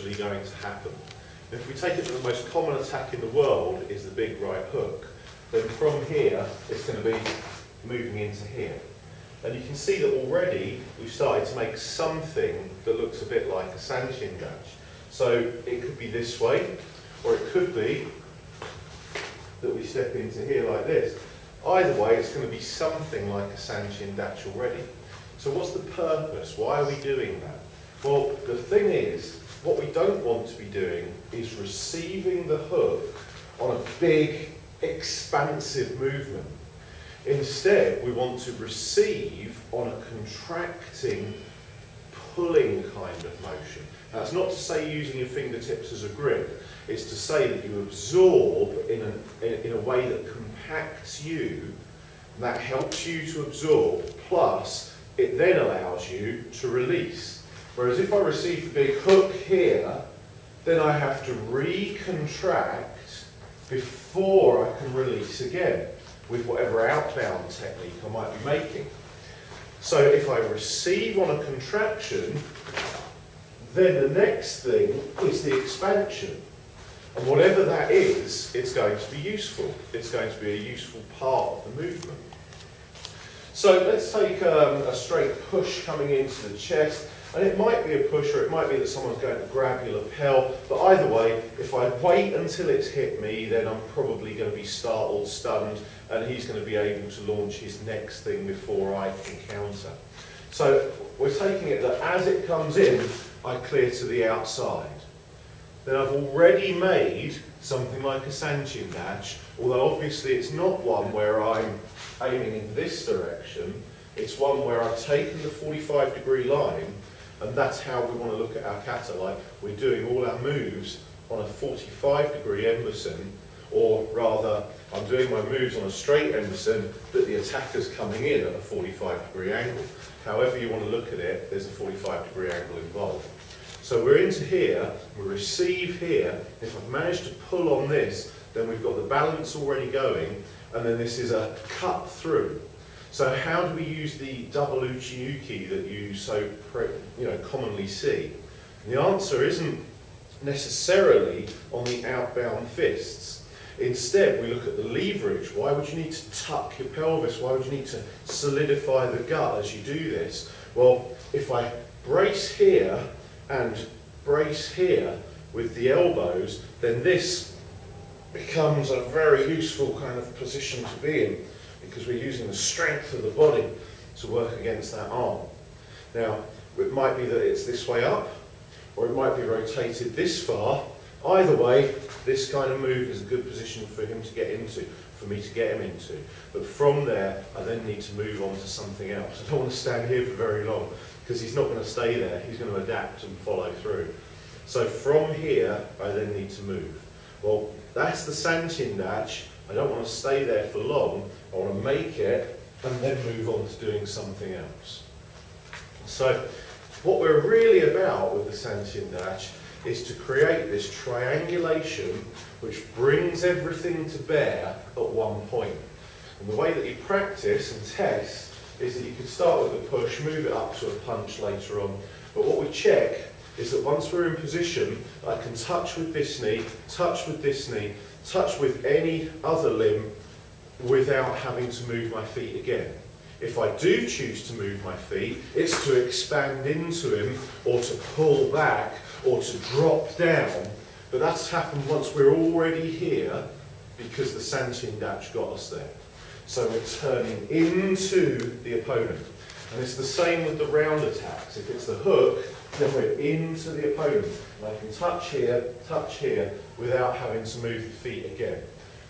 actually going to happen? If we take it that the most common attack in the world is the big right hook, then from here it's going to be moving into here. And you can see that already we've started to make something that looks a bit like a Sanchin dash. So it could be this way, or it could be that we step into here like this. Either way, it's going to be something like a Sanchin dash already. So what's the purpose? Why are we doing that? Well, the thing is, what we don't want to be doing is receiving the hook on a big, expansive movement. Instead, we want to receive on a contracting, pulling kind of motion. That's not to say using your fingertips as a grip. It's to say that you absorb in a way that compacts you, and that helps you to absorb, plus it then allows you to release. Whereas if I receive the big hook here, then I have to recontract before I can release again with whatever outbound technique I might be making. So if I receive on a contraction, then the next thing is the expansion. And whatever that is, it's going to be useful. It's going to be a useful part of the movement. So let's take a straight push coming into the chest. And it might be a push, or it might be that someone's going to grab your lapel, but either way, if I wait until it's hit me, then I'm probably going to be startled, stunned, and he's going to be able to launch his next thing before I can counter. So we're taking it that as it comes in, I clear to the outside. Then I've already made something like a Sanchin dash, although obviously it's not one where I'm aiming in this direction, it's one where I've taken the 45-degree line. And that's how we want to look at our kata, like we're doing all our moves on a 45-degree emberson, or rather, I'm doing my moves on a straight emberson, but the attacker's coming in at a 45-degree angle. However you want to look at it, there's a 45-degree angle involved. So we're into here, we receive here. If I've managed to pull on this, then we've got the balance already going, and then this is a cut through. So how do we use the double uchi-uki that you so commonly see? And the answer isn't necessarily on the outbound fists. Instead, we look at the leverage. Why would you need to tuck your pelvis? Why would you need to solidify the gut as you do this? Well, if I brace here and brace here with the elbows, then this becomes a very useful kind of position to be in, because we're using the strength of the body to work against that arm. Now, it might be that it's this way up, or it might be rotated this far. Either way, this kind of move is a good position for him to get into, for me to get him into. But from there, I then need to move on to something else. I don't want to stand here for very long, because he's not going to stay there. He's going to adapt and follow through. So from here, I then need to move. Well, that's the Sanchin dash. I don't want to stay there for long. I want to make it and then move on to doing something else. So what we're really about with the Sanchin dash is to create this triangulation which brings everything to bear at one point. And the way that you practice and test is that you can start with a push, move it up to a punch later on. But what we check is that once we're in position, I can touch with this knee, touch with this knee, touch with any other limb without having to move my feet again. If I do choose to move my feet, it's to expand into him, or to pull back, or to drop down. But that's happened once we're already here, because the Sanchin dash got us there. So we're turning into the opponent. And it's the same with the round attacks. If it's the hook, then we're into the opponent. And I can touch here, without having to move the feet again.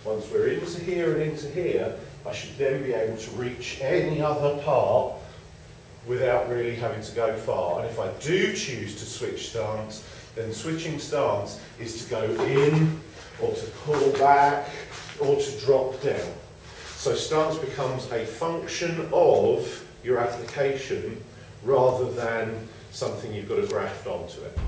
Once we're into here and into here, I should then be able to reach any other part without really having to go far. And if I do choose to switch stance, then switching stance is to go in, or to pull back, or to drop down. So stance becomes a function of your application rather than something you've got to graft onto it.